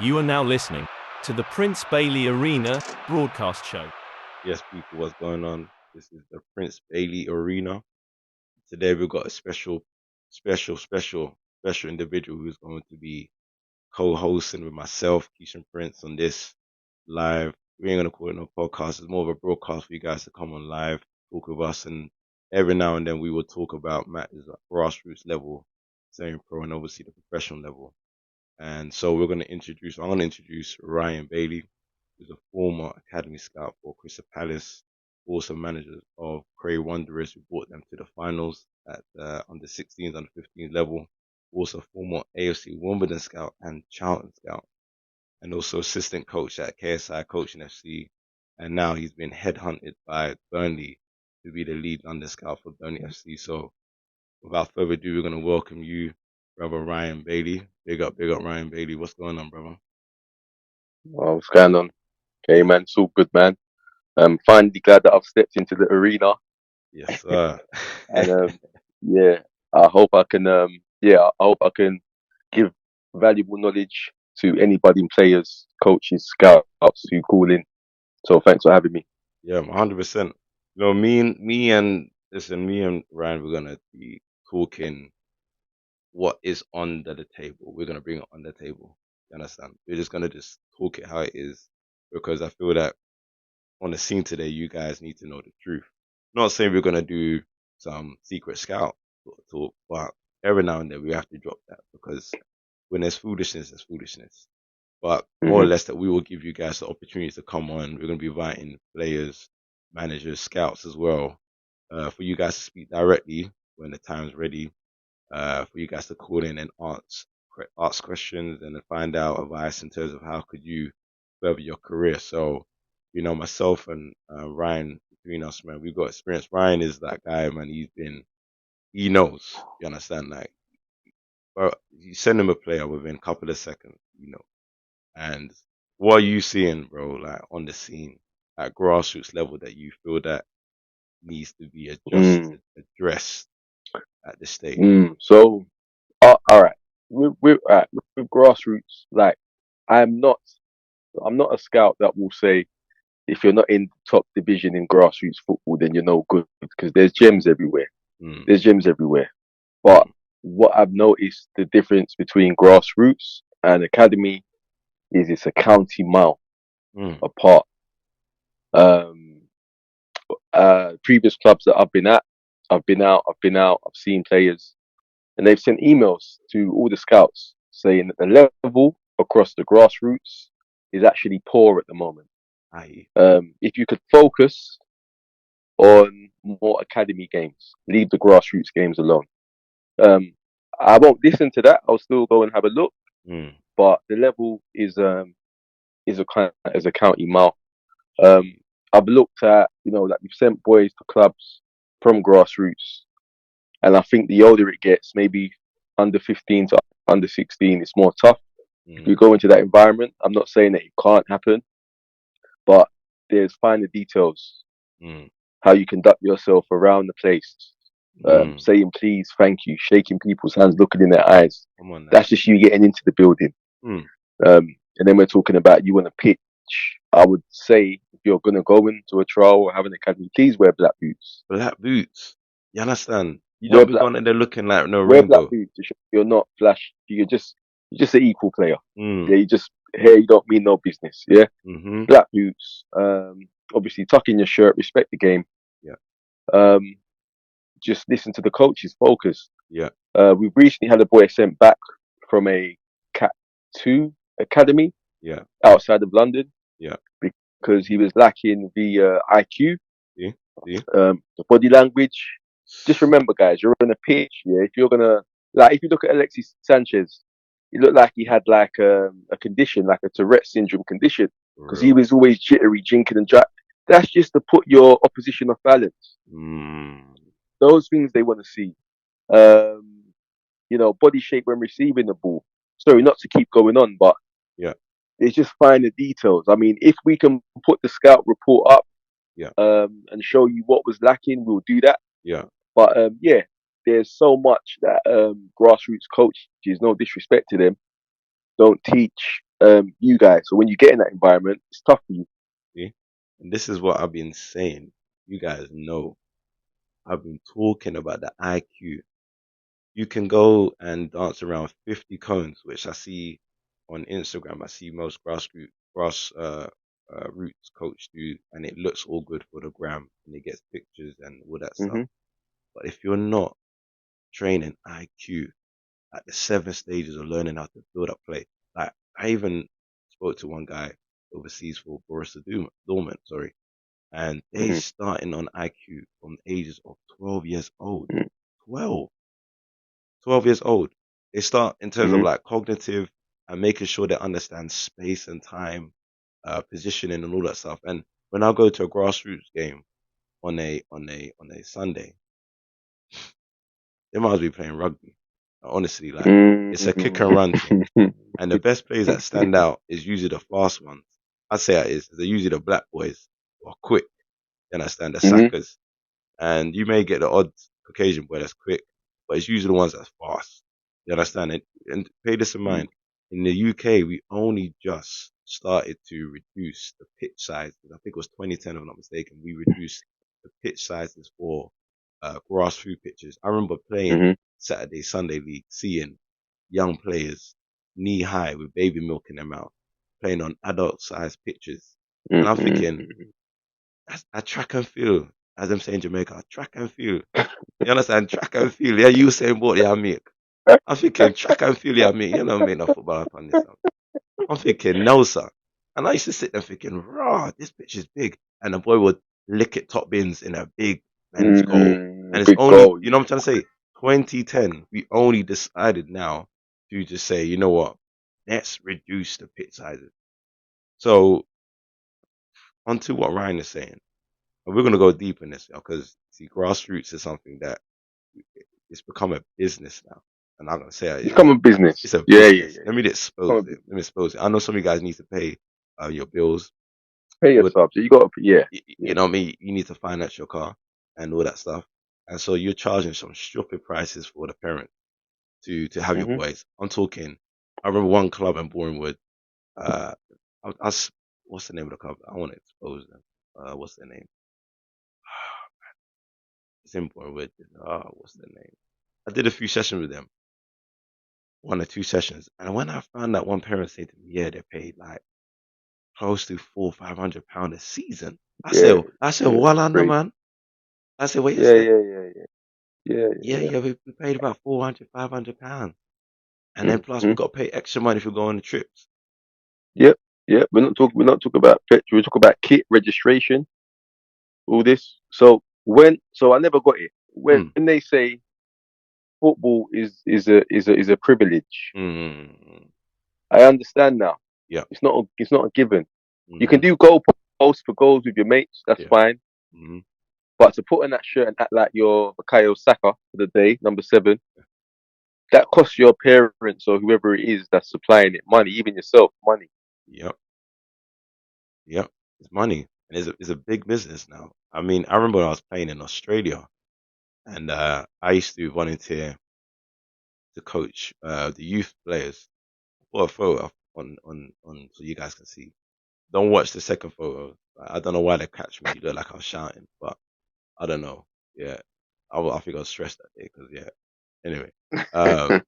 You are now listening to the Prince Bailey Arena broadcast show. Yes, people, what's going on? This is the Prince Bailey Arena. Today we've got a special individual who's going to be co-hosting with myself, Kishan Prince, on this live. We ain't gonna call it no podcast. It's more of a broadcast for you guys to come on live, talk with us, and every now and then we will talk about matters at grassroots level, semi-pro, and obviously the professional level. And so I'm going to introduce Ryan Bailey, who's a former academy scout for Crystal Palace, also manager of Cray Wanderers, who brought them to the finals at under 16s, under 15s level. Also former AFC Wimbledon scout and CHARLTON scout, and also assistant coach at KSI Coaching FC. And now he's been headhunted by Burnley to be the lead London scout for Burnley FC. So without further ado, we're going to welcome you, brother Ryan Bailey. Big up Ryan Bailey. What's going on, brother? Well, what's going on? Okay, man, it's all good, man. I'm finally glad that I've stepped into the arena, Yes, sir. and yeah, I hope I can, I hope I can give valuable knowledge to anybody, players, coaches, scouts who call in. So thanks for having me. Yeah, 100%. You know, me and Ryan, we're gonna be talking what is under the table. We're gonna bring it on the table. You understand? We're just gonna just talk it how it is because I feel that on the scene today, you guys need to know the truth. Not saying we're gonna do some secret scout sort of talk, but every now and then we have to drop that because when there's foolishness, there's foolishness. But more or hmm less that we will give you guys the opportunity to come on. We're gonna be inviting players, managers, scouts as well, for you guys to speak directly when the time's ready. For you guys to call in and ask questions and to find out advice in terms of how could you further your career. So, you know, myself and Ryan, between us, man, we've got experience. Ryan is that guy, man. He knows. You understand? Like, bro, you send him a player within a couple of seconds, you know. And what are you seeing, bro, like on the scene at grassroots level that you feel that needs to be Mm, addressed at this stage? So, all right, with grassroots, like I'm not, I'm not a scout that will say if you're not in top division in grassroots football, then you're no good because there's gems everywhere. Mm, There's gems everywhere. But mm, what I've noticed the difference between grassroots and academy is it's a county mile mm, apart. Um, Previous clubs that I've been at, I've seen players and they've sent emails to all the scouts saying that the level across the grassroots is actually poor at the moment. aye, If you could focus on more academy games, leave the grassroots games alone. Um, I won't listen to that. I'll still go and have a look, mm, but the level is a kind as a county mile. Um, I've looked at like we've sent boys to clubs from grassroots, and I think the older it gets, maybe under 15 to under 16, it's more tough. If you mm, go into that environment, I'm not saying that it can't happen, but there's finer details mm, how you conduct yourself around the place, mm. saying please, thank you, shaking people's hands, looking in their eyes. Come on now. That's just you getting into the building. Mm, And then we're talking about you on a pitch. I would say if you're going to go into a trial or have an academy, please wear black boots. black boots. You understand? You Wear don't be black, going in there looking like no wear black Ringo. boots to show you're not flash. You're just an equal player. Mm, Yeah, you just here you don't mean no business. Yeah, mm-hmm. black boots. Obviously tuck in your shirt, respect the game. Yeah, Um, just listen to the coaches, focus. yeah, We've recently had a boy sent back from a Cat 2 academy yeah, outside of London yeah. because he was lacking the IQ, See? See? the body language. Just remember, guys, you're on a pitch. Yeah, if you're gonna if you look at Alexis Sanchez, he looked like he had like a condition, like a Tourette syndrome condition, For because he real. was always jittery, jinking and jack. That's just to put your opposition off balance. Mm, Those things they want to see. Um, body shape when receiving the ball. Sorry, not to keep going on, but yeah, it's just finer details. I mean, if we can put the scout report up yeah, and show you what was lacking, we'll do that. yeah. But yeah, there's so much that grassroots coaches, no disrespect to them, don't teach you guys. So when you get in that environment, it's tough for you. See? And this is what I've been saying. You guys know. I've been talking about the IQ. You can go and dance around 50 cones, which I see on Instagram. I see most roots coach do, and it looks all good for the gram, and it gets pictures and all that stuff. Mhm. But if you're not training IQ at the 7 stages of learning how to build up play, like I even spoke to one guy overseas for Borussia Dortmund, sorry, and they Mhm. starting on IQ from the ages of 12 years old. Mhm. 12. 12 years old. They start in terms of Mhm. like cognitive and making sure they understand space and time, positioning and all that stuff. And when I go to a grassroots game on a Sunday, they might as well be playing rugby. Honestly, like it's a kick and run thing. And the best players that stand out is usually the fast ones. I say it is. They're usually the black boys who are quick. You understand? The Mhm. sackers. And you may get the odd Caucasian boy that's quick, but it's usually the ones that's fast. You understand? And pay this in Mhm. mind. In the UK, we only just started to reduce the pitch sizes. I think it was 2010, if I'm not mistaken. We reduced the pitch sizes for grassroots pitches. I remember playing Mhm. Saturday, Sunday league, seeing young players knee high with baby milk in their mouth, playing on adult sized pitches. And I'm Mhm. thinking, that's a track and field, as I'm saying in Jamaica, track and field. You understand? Track and field. Yeah, you saying what? Yeah, mate. I'm thinking track and field. Yeah, mate. You know, mate, no football upon this. I'm thinking no, sir. And I used to sit there thinking, raw, this pitch is big. And the boy would lick it top bins in a big men's goal. And it's Big only, goal, you know what yeah. I'm trying to say? 2010, we only decided now to just say, you know what? Let's reduce the pitch sizes. So, onto what Ryan is saying. And we're going to go deep in this now because, see, grassroots is something that it's become a business now. And I'm going to say it It's is. become a business. It's a Yeah, yeah, business. yeah, Let yeah. me Become a expose it. business. Let me expose it. I know some of you guys need to pay your bills. Pay your But subs. You got to, yeah, you yeah. know what I mean? You need to finance your car and all that stuff. And so you're charging some stupid prices for the parent to have your Mhm. boys. I'm talking, I remember one club in Bournemouth. Uh, what's the name of the club? I want to expose them. What's their name? It's in Bournemouth. What's their name? I did a few sessions with them, 1 or 2 sessions. And when I found that one parent said to me, yeah, they paid like close to £400-500 a season. Yeah, I said, yeah. well, It's under crazy. man. I said, what you Yeah, said? yeah, yeah, yeah, yeah, Yeah, yeah, yeah, we paid about 400-500 pounds. And yeah. then plus we Mhm. got to pay extra money if we go on the trips. Yep, yep. We're not talking about petrol. We're talking about kit registration, all this. So I never got it. When Mm, they say football is a privilege, mm, I understand now. yeah, It's not a given. You can mm, do goal posts for goals with your mates. That's yeah, fine. mm, But to put on that shirt and act like you're Bukayo Saka for the day, number 7, that costs your parents or whoever it is that's supplying it money, even yourself money. yep, yep. It's money. And it's a big business now. I mean, I remember when I was playing in Australia and I used to volunteer to coach the youth players. Put a photo up on so you guys can see. Don't watch the second photo. I don't know why they catch me. You look like I was shouting, but I don't know. Yeah, I think I was stressed that day because yeah. Anyway, um,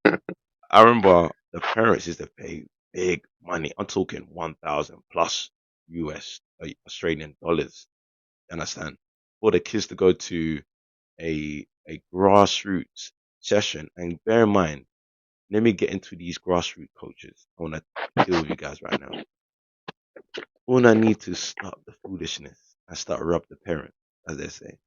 I remember the parents used to pay big money. I'm talking 1,000 plus US Australian dollars. You understand? For the kids to go to a grassroots session, and bear in mind, let me get into these grassroots coaches. I want to deal with you guys right now. All I need to stop the foolishness and start rub the parent, as they say.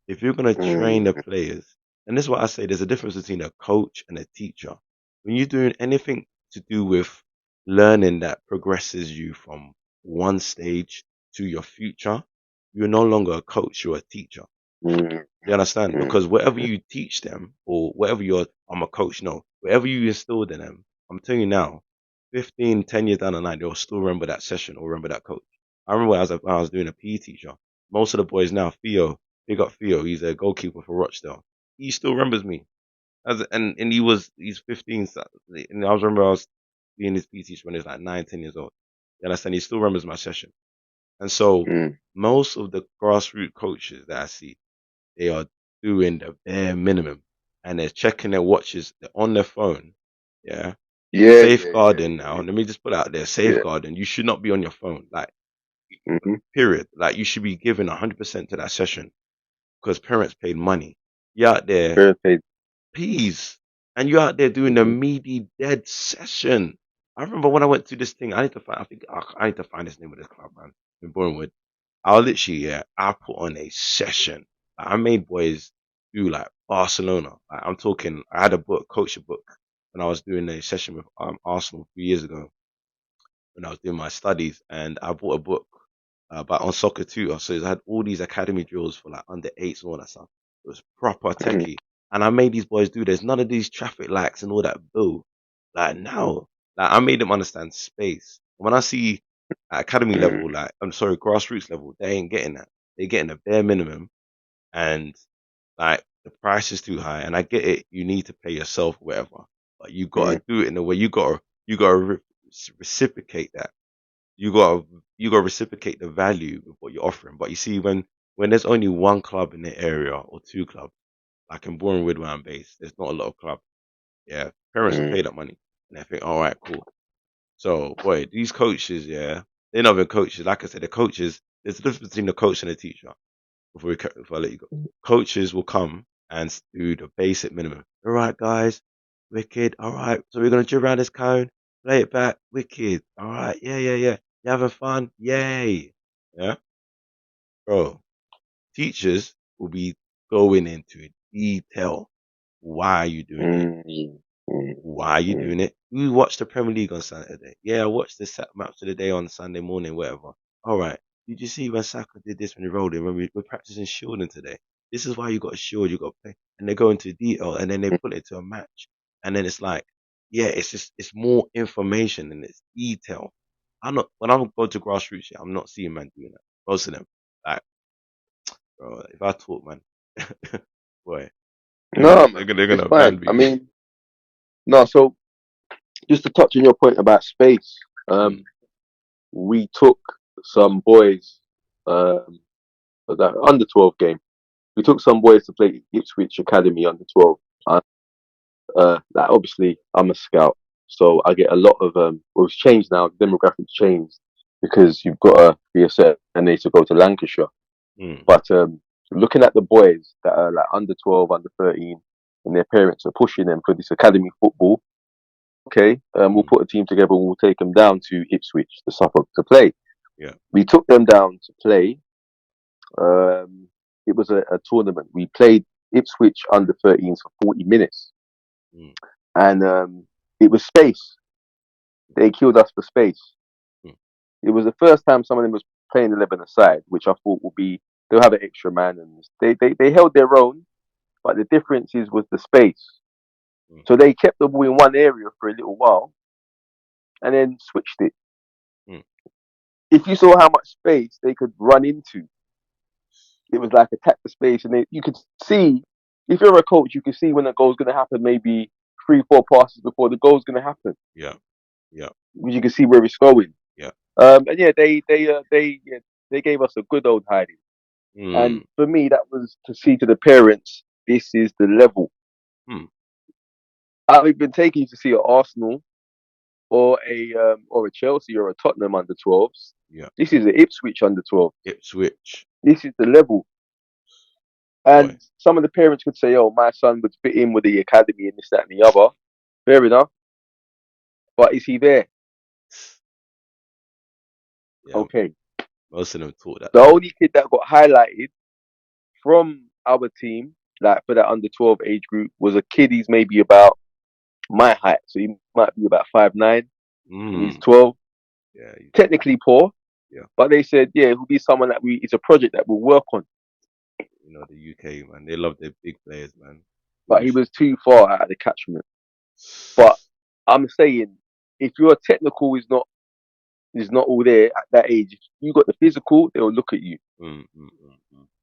If you're going to train the Mm, players, and this is what I say, there's a difference between a coach and a teacher. When you're doing anything to do with learning that progresses you from one stage to your future, you're no longer a coach, you're a teacher. mm, You understand? mm, Because whatever mm, you teach them, or whatever I'm a coach, no, whatever you instilled in them, I'm telling you now, 15, 10 years down the line, they'll still remember that session or remember that coach. I remember when I was doing a PE teacher, most of the boys now, Theo, big up Theo, he's a goalkeeper for Rochdale. He still remembers me. And he's 15, so, and I remember I was being his PT when he was like 9, 10 years old. You understand? He still remembers my session. And so most of the grassroots coaches that I see, they are doing the bare minimum and they're checking their watches. They're on their phone. Yeah. Safeguarding now. Let me just put it out there. Safeguarding. You should not be on your phone. Like, period. Like, you should be giving 100% to that session because parents paid money. You're out there. Parents paid. Please. And you're out there doing the meaty dead session. I remember when I went to this thing, I need to find this name of this club, man, in Bournemouth. I literally, I put on a session. Like, I made boys do like Barcelona. Like, I'm talking, I had a book, coach a book, when I was doing a session with Arsenal 3 years ago when I was doing my studies, and I bought a book about on soccer too. So it had all these academy drills for like under eights and all that stuff. It was proper techie, and I made these boys do. There's none of these traffic lights and all that boo. Like now, like I made them understand space. When I see at academy level, like I'm sorry, grassroots level, they ain't getting that. They're getting the bare minimum, and like the price is too high. And I get it, you need to pay yourself, whatever, but you gotta do it in a way. You gotta reciprocate that. You gotta reciprocate the value of what you're offering. But you see, when there's only one club in the area or two clubs, like in Bournemouth where I'm based, there's not a lot of clubs. Yeah, parents will pay that money, and they think, all right, cool. So, boy, these coaches, yeah, they're not even coaches. Like I said, the coaches, there's a difference between the coach and the teacher. Before I let you go, coaches will come and do the basic minimum. All right, guys, wicked. All right, so we're gonna drill around this cone, play it back, wicked. All right, yeah, yeah, yeah. You having fun? Yay, yeah, bro. Teachers will be going into detail. Why are you doing it? Why are you doing it? You watched the Premier League on Saturday. Yeah, I watched the match of the day on Sunday morning, whatever. All right. Did you see when Saka did this when he rolled in? When we're practicing shielding today. This is why you got to shield, you got to play. And they go into detail and then they put it to a match. And then it's like, yeah, it's more information and it's detail. When I'm going to grassroots, I'm not seeing man doing that. Most of them. Like, bro, if I talk, man, boy, No, man, they're it's gonna fine. ban I me. mean, no. So just to touch on your point about space, we took some boys, for that under 12 game. We took some boys to play Ipswich Academy under 12. Like obviously, I'm a scout, so I get a lot of well, it's changed now. Demographics changed because you've got to be a certain age to go to Lancashire. But looking at the boys that are like under 12, under 13, and their parents are pushing them for this academy football. Okay, we'll put a team together. We'll take them down to Ipswich, to Suffolk, to play. Yeah. We took them down to play. It was a tournament. We played Ipswich under 13s for 40 minutes. And it was space. They killed us for space. It was the first time some of them was playing 11 aside, which I thought would be, they'll have an extra man. And they held their own, but the difference was the space. So they kept the ball in one area for a little while and then switched it. If you saw how much space they could run into, it was like attack the space, and you could see, if you're a coach, you can see when a goal's going to happen, maybe 3-4 passes before the goal's going to happen. Yeah, yeah. You can see where it's going. Yeah. And yeah, they gave us a good old hiding. And for me, that was to see to the parents, this is the level. I've been taking you to see an Arsenal or a Chelsea or a Tottenham under 12s. Yeah. This is an Ipswich under 12. Ipswich. This is the level. And some of the parents could say, oh, my son would fit in with the academy and this, that, and the other. Fair enough. But is he there? Yeah, okay. Most of them taught that. The only kid that got highlighted from our team, like for that under 12 age group, was a kid. He's maybe about my height. So he might be about 5'9". He's 12. Yeah. Technically poor. Yeah. But they said, yeah, it will be someone that it's a project that we'll work on. You know, the UK, man, they love their big players, man. But he was too far out of the catchment. But I'm saying, if your technical is not all there at that age, if you got the physical, they'll look at you.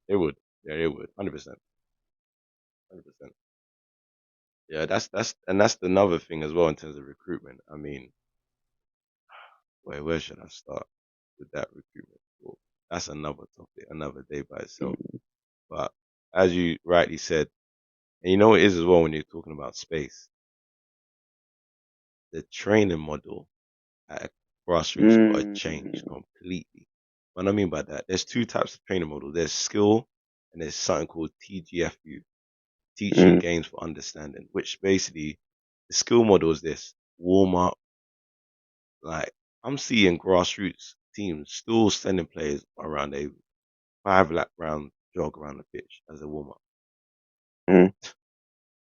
They would. Yeah, they would. 100%. 100%. Yeah, that's another thing as well in terms of recruitment. I mean, where should I start with that recruitment? Well, that's another topic, another day by itself. But as you rightly said, and you know it is as well when you're talking about space, the training model at grassroots got to change completely. What I mean by that, there's two types of training model. There's skill and there's something called TGFU, teaching games for understanding, which basically the skill model is this warm up. Like I'm seeing grassroots teams still sending players around a 5 lap round jog around the pitch as a warm up.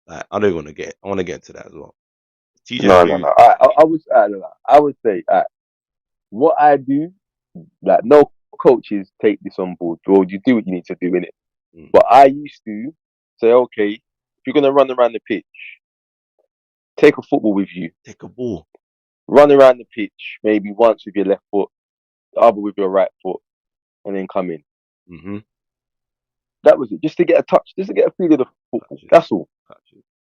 Like I don't want to get. I want to get into that as well. TGFU. I would say, what I do, like, no coaches take this on board. Well, you do what you need to do in it. But I used to say, okay, if you're gonna run around the pitch, take a football with you. Take a ball. Run around the pitch, maybe once with your left foot, the other with your right foot, and then come in. That was it. Just to get a touch, just to get a feel of the football. That's all.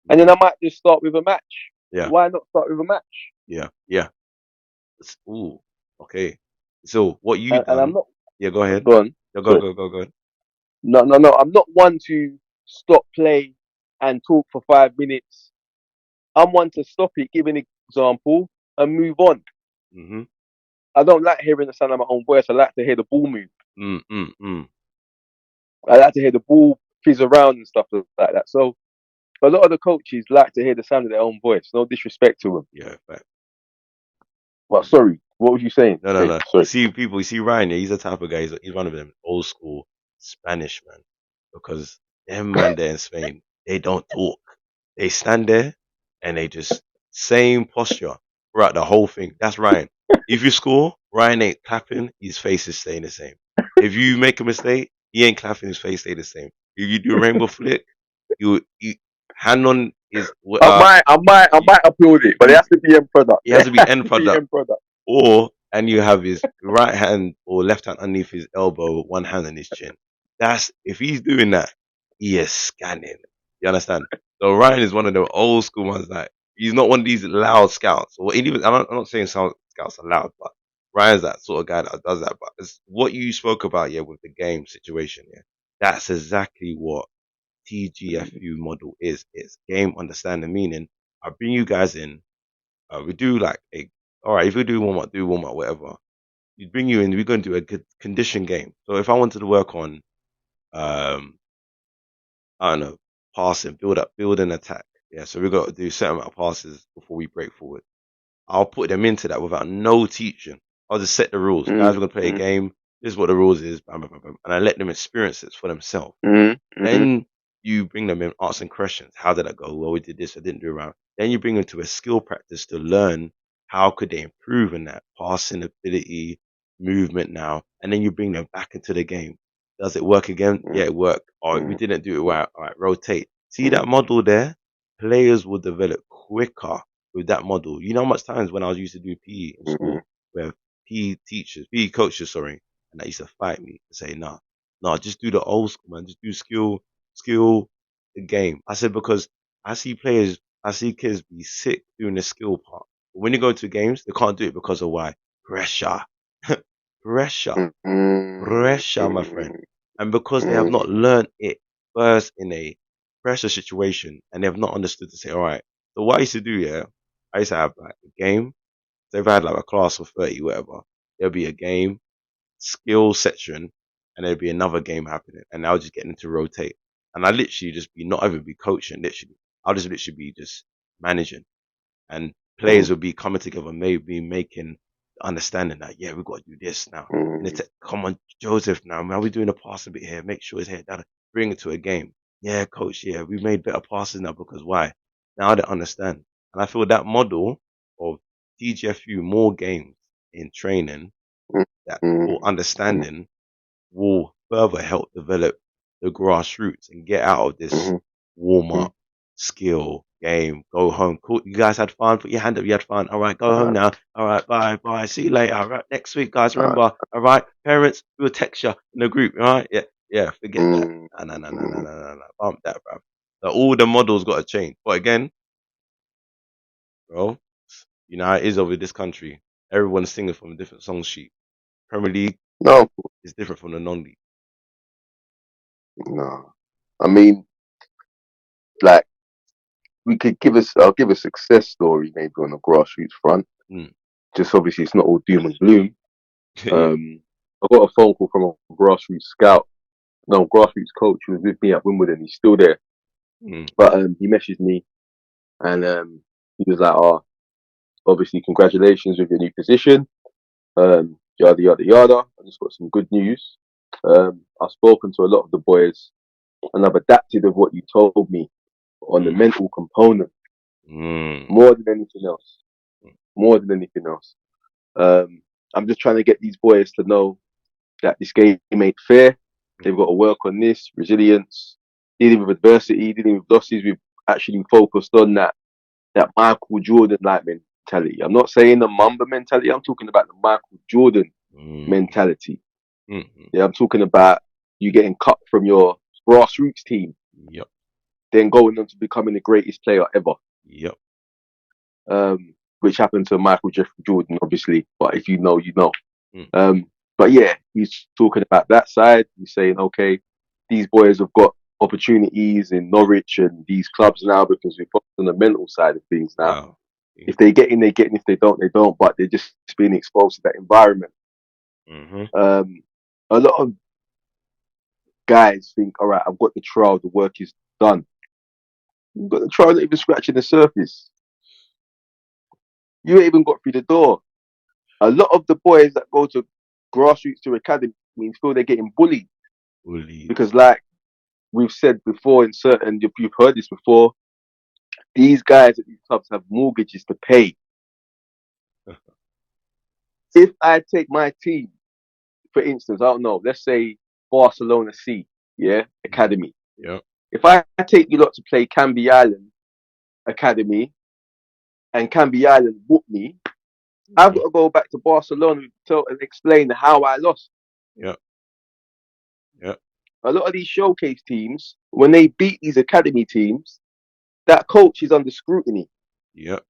And then I might just start with a match. Yeah. Why not start with a match? Yeah. Yeah. Ooh. Okay. So what you and done? I'm not. Yeah. Go ahead. Go on. Go. No. I'm not one to stop play and talk for 5 minutes. I'm one to stop it, give an example, and move on. I don't like hearing the sound of my own voice. I like to hear the ball move. I like to hear the ball fizz around and stuff like that. So a lot of the coaches like to hear the sound of their own voice. No disrespect to them. Yeah, fact. But sorry, what was you saying? No. Sorry. You see Ryan, he's the type of guy, he's one of them old school Spanish man. Because them man there in Spain, they don't talk. They stand there and they just same posture throughout the whole thing. That's Ryan. If you score, Ryan ain't clapping, his face is staying the same. If you make a mistake, he ain't clapping, his face stay the same. If you do a rainbow flick, you hand on his. I might upload it, but it has to be end product. It has to be end product. And you have his right hand or left hand underneath his elbow, one hand on his chin. That's if he's doing that, he is scanning. You understand? So Ryan is one of the old school ones. Like he's not one of these loud scouts. Or even I'm not saying some scouts are loud, but Ryan's that sort of guy that does that. But it's what you spoke about, yeah, with the game situation, yeah. That's exactly what TGFU model is. It's game understanding, meaning I bring you guys in. We do like all right, if we do warm up, whatever. We bring you in. We're going to do a good condition game. So if I wanted to work on, I don't know, passing, build an attack. Yeah. So we've got to do a certain amount of passes before we break forward. I'll put them into that without no teaching. I'll just set the rules. Guys, we're gonna play a game. This is what the rules is. Bam, bam, bam, bam. And I let them experience it for themselves. Then you bring them in, asking questions. How did I go? Well, we did this. I didn't do it right. Then you bring them to a skill practice to learn how could they improve in that passing ability, movement now. And then you bring them back into the game. Does it work again? Yeah, it worked. All right, we didn't do it right. All right, rotate. See that model there? Players will develop quicker with that model. You know how much times when I was used to do PE in school, where PE coaches, sorry, and they used to fight me to say, nah, just do the old school, man. Just do skill the game. I said, because I see kids be sick doing the skill part. But when you go to games, they can't do it because of why? Pressure. Pressure, my friend. And because they have not learned it first in a pressure situation and they have not understood to say, all right, so what I used to do, yeah, I used to have like a game. So if I had like a class of 30, whatever, there'll be a game, skill section, and there'll be another game happening. And I'll just get them to rotate. And I literally just not even be coaching, literally. I'll just literally be just managing. And players will be coming together, maybe making understanding that, yeah, we've got to do this now. Come on, Joseph, now, man, we're doing a pass a bit here. Make sure it's here. Bring it to a game. Yeah, coach, yeah, we made better passes now because why? Now they understand. And I feel that model of TGFU, more games in training, that or understanding will further help develop the grassroots and get out of this warm up skill game. Go home. Cool. You guys had fun. Put your hand up. You had fun. All right. Go home now. All right. Bye. See you later. All right. Next week, guys. Remember. All right. Parents, we'll text you in the group. All right. Yeah. Forget that. No. Bump that, bro. So all the models got to change. But again, bro, you know how it is over this country. everyone's singing from a different song sheet. Premier League No, is different from the non-league. no. I mean, like I'll give a success story maybe on the grassroots front. Mm. Just obviously it's not all doom and gloom. Yeah. I got a phone call from a grassroots scout, no, grassroots coach who was with me at Wimbledon. He's still there, Mm. but he messaged me and he was like, "Oh, obviously congratulations with your new position. Yada yada yada. I just got some good news. I've spoken to a lot of the boys, and I've adapted of what you told me on the mental component Mm. more than anything else. More than anything else. I'm just trying to get these boys to know that this game ain't fair. They've got to work on this resilience, dealing with adversity, dealing with losses. We've actually focused on that Michael Jordan like mentality. I'm not saying the Mamba mentality. I'm talking about the Michael Jordan Mm. mentality. Mm-hmm. Yeah, I'm talking about you getting cut from your grassroots team, Yep. then going on to becoming the greatest player ever. Yep. Which happened to Michael Jeffrey Jordan, obviously. But if you know, you know. Mm. But yeah, he's talking about that side. He's saying, okay, these boys have got opportunities in Norwich and these clubs now because we're focused on the mental side of things now. Wow. If they get in, they get in. If they don't, they don't. But they're just being exposed to that environment. Mm-hmm. A lot of guys think, all right, I've got the trial, the work is done. You've got the trial, not even scratching the surface. You ain't even got through the door. A lot of the boys that go to grassroots to academy feel they're getting bullied Bullied. because, like we've said before, in certain, if you've heard this before, these guys at these clubs have mortgages to pay. If I take my team, for instance, I don't know, let's say Barcelona C, yeah, academy. Yep. If I take you lot to play Canby Island academy and Canby Island whoop me, I've got to go back to Barcelona and explain how I lost. Yep. Yep. A lot of these showcase teams, when they beat these academy teams, that coach is under scrutiny. Yep.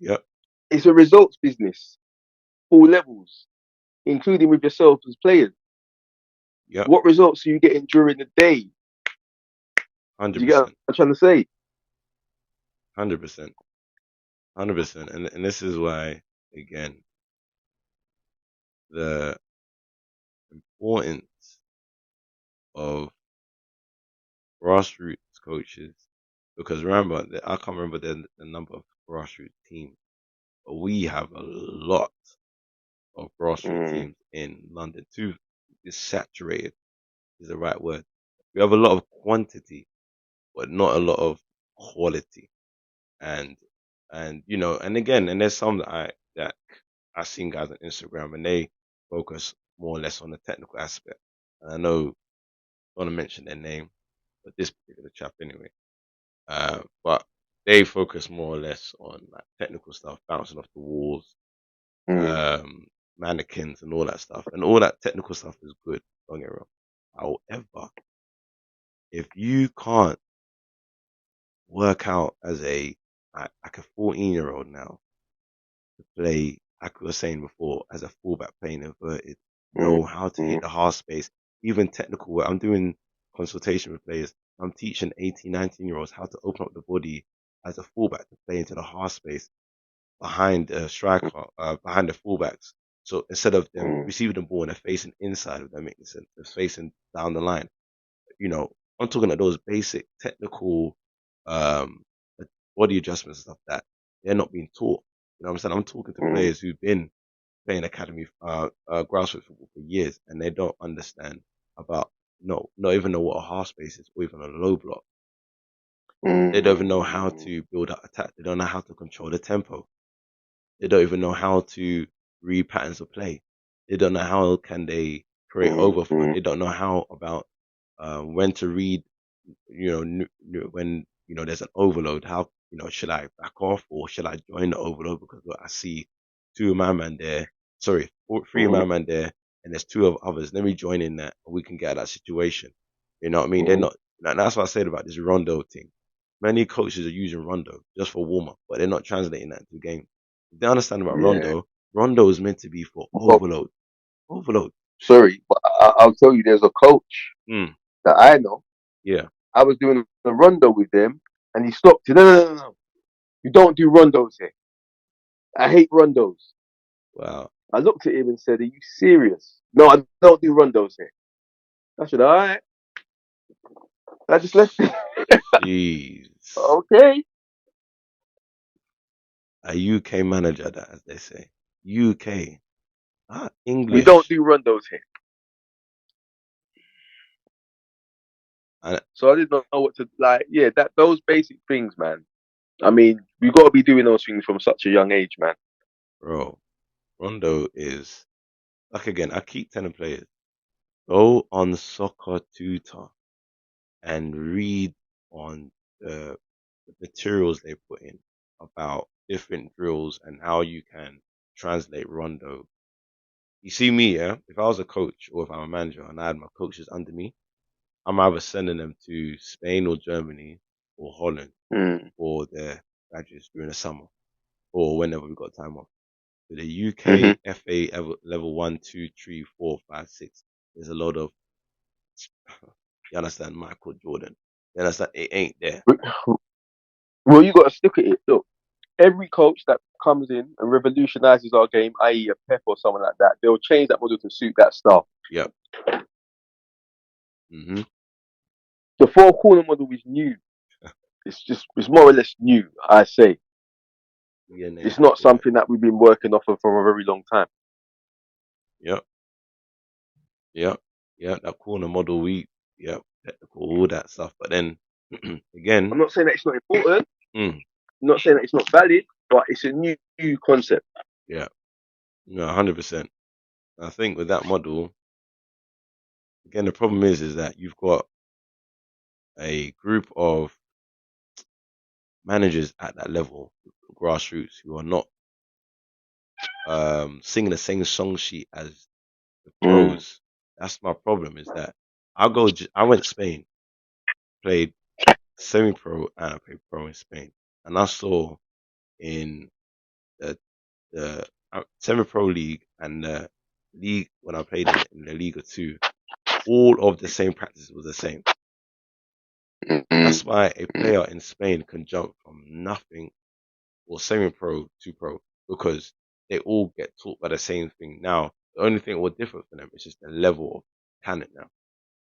Yep. It's a results business, all levels, including with yourself as players. Yep. What results are you getting during the day? Do you get what 100%. I'm trying to say? 100%. 100%. And this is why, again, the importance of grassroots coaches, because remember, I can't remember the number of grassroots teams, but we have a lot of grassroots teams in London too. It's saturated is the right word. We have a lot of quantity, but not a lot of quality. And and again, and there's some that I've seen guys on Instagram and they focus more or less on the technical aspect. And I know I want to mention their name, but this particular chap anyway. But they focus more or less on like technical stuff, bouncing off the walls, mannequins and all that stuff. And all that technical stuff is good, don't get me wrong. However, if you can't work out as like a 14-year-old now to play, like I was saying before, as a fullback playing inverted, know how to hit the half space, even technical work. I'm doing consultation with players. I'm teaching 18, 19-year-olds how to open up the body as a fullback to play into the half space behind a striker, behind the fullbacks. So instead of them receiving the ball and they're facing inside, if that makes sense, they're facing down the line. I'm talking about those basic technical um, body adjustments and stuff that they're not being taught. You know what I'm saying? I'm talking to players who've been playing academy grassroots football for years and they don't understand about not even know what a half space is or even a low block. They don't even know how to build up attack. They don't know how to control the tempo. They don't even know how to read patterns of play. They don't know how can they create overflow. They don't know how about when to read, when there's an overload. How should I back off or should I join the overload because look, I see man there. Sorry, three man there, and there's two of others. Let me join in that, and we can get out of that situation. You know what I mean? They're not. That's what I said about this Rondo thing. Many coaches are using Rondo just for warm up, but they're not translating that into game. They understand about Yeah. Rondo. Rondo is meant to be for But overload. Overload. sorry, but I'll tell you, there's a coach Mm, that I know. yeah. I was doing a rondo with them, and he stopped. No, no, no, no. You don't do rondos here. I hate rondos. Wow. I looked at him and said, "Are you serious?" No, I don't do rondos here. I said, "All right." I just left it. Jeez. Okay. A UK manager, that as they say. UK. We don't English. do rondos here. And, So I did not know what to like. Yeah, that those basic things, man. I mean, you got to be doing those things from such a young age, man. bro, Rondo is, like again, I keep telling players, go on Soccer Tutor and read on the materials they put in about different drills and how you can translate Rondo. You see me, yeah? If I was a coach or if I'm a manager and I had my coaches under me, I'm either sending them to Spain or Germany or Holland Mm. for their graduates during the summer or whenever we've got time off. So the Mhm. UK FA level 1, 2, 3, 4, 5, 6. There's a lot of, you understand, Michael Jordan. You understand? It ain't there. Well, you got to look at it. Look, every coach that comes in and revolutionizes our game, i.e., a Pep or someone like that, they'll change that model to suit that style. Yep. hmm The four corner model is new. It's more or less new. I say DNA it's not football. something that we've been working off of for a very long time. Yep. Yep. Yep. That corner model, yep, technical, all that stuff. But then, again, I'm not saying that it's not important. mm, I'm not saying that it's not valid, but it's a new concept. yeah, no, 100%. I think with that model, again, the problem is that you've got a group of managers at that level, grassroots, who are not singing the same song sheet as the Mm. pros. That's my problem. Is that I went to Spain, played semi-pro, and I played pro in Spain, and I saw in the semi-pro league and the league when I played in the Liga 2, all of the same practices was the same. Mm. That's why a player in Spain can jump from nothing or semi-pro to pro because they all get taught by the same thing. Now, the only thing what differ for them is just the level of talent now.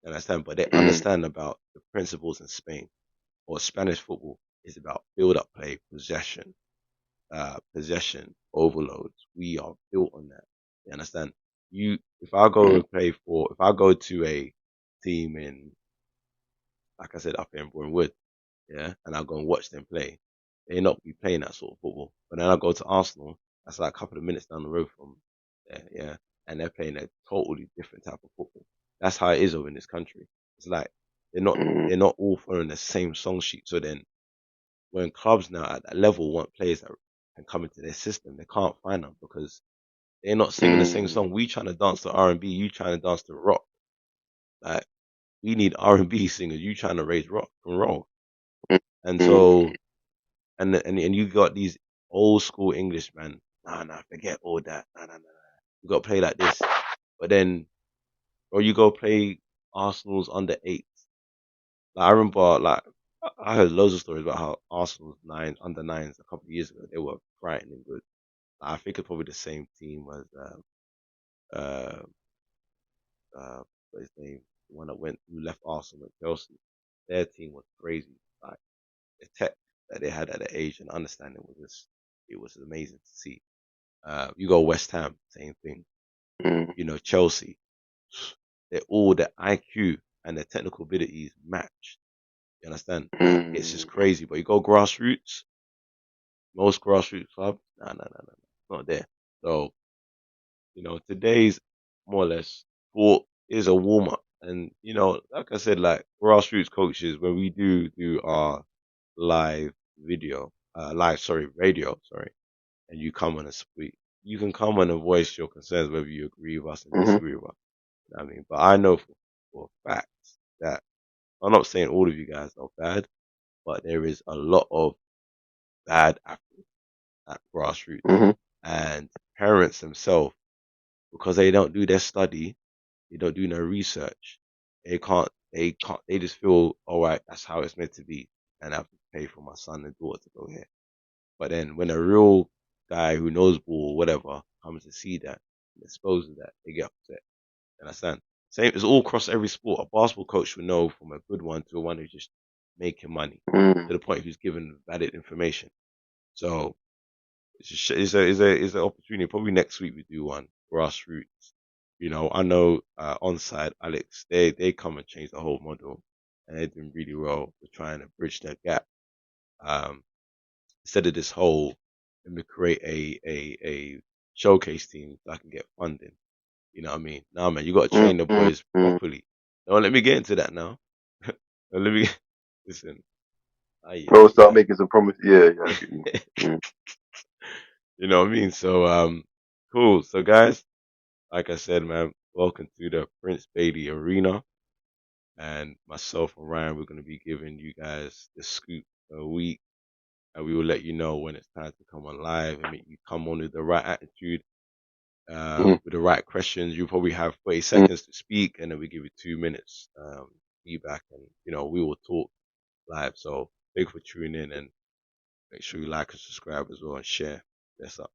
You understand? But they Mm. understand about the principles in Spain or Spanish football is about build-up play, possession, overloads. We are built on that. You understand? If I go Mm. and if I go to a team in, like I said, up here in Bournemouth, yeah, and I go and watch them play, they not be playing that sort of football. But then I go to Arsenal, that's like a couple of minutes down the road from there, yeah, and they're playing a totally different type of football. That's how it is over in this country. It's like they're not Mm. they're not all following the same song sheet. So then when clubs now at that level want players that can come into their system, they can't find them because they're not singing the same Mm. song. We trying to dance to R&B, you trying to dance to rock. Like we need R&B singers, you trying to raise rock and roll. And Mm. so and you got these old school English man. Nah, forget all that. Nah. You got to play like this. But then, or you go play Arsenal's under eight. Like I remember, like I heard loads of stories about how Arsenal's under nines a couple of years ago they were frightening good. I think it's probably the same team as uh, what's his name, the one that who left Arsenal at Chelsea. Their team was crazy. Like the tech that they had at the age and understanding it was amazing to see. You go West Ham, same thing. Mm. You know, Chelsea, they're all the IQ and the technical abilities matched. You understand? Like it's just Mm. crazy. But you go grassroots, most grassroots clubs, no, not there. So today's more or less sport is a warm up, and like I said, like grassroots coaches, when we do our live radio, sorry, and you come on and speak, you can come on and voice your concerns, whether you agree with us and Mhm. disagree with us. You know what I mean, but I know for a fact that I'm not saying all of you guys are bad, but there is a lot of bad athletes. at Grassroots. Mm-hmm. And parents themselves, because they don't do their study, they don't do no research, they just feel, all right, that's how it's meant to be. And I have to pay for my son and daughter to go here. But then when a real guy who knows ball or whatever comes to see that and exposes that, they get upset. Understand? Same, it's all across every sport. A basketball coach will know from a good one to a one who's just making money Mm. to the point who's given valid information. So it's an opportunity. Probably next week we do one Grassroots. You know, I know Onside Alex, they come and change the whole model, and they're doing really well. We're trying to bridge that gap. Um, Instead of this whole, let me create a showcase team so I can get funding. You know what I mean? Nah, man, you got to train the boys Mm. properly. No, let me get into that now. No, let me listen. Aye, Bro, aye, start making some promises. Yeah, yeah, I get you. Mm. you know what I mean? So, cool. So, guys, like I said, man, welcome to the Prince Bailey Arena. And myself and Ryan, we're going to be giving you guys the scoop a week. And we will let you know when it's time to come on live. I mean, you come on with the right attitude, Mm. with the right questions. You probably have 30 seconds to speak, and then we give you 2 minutes feedback, and we will talk live. So thank you for tuning in, and make sure you like and subscribe as well and share. That's up.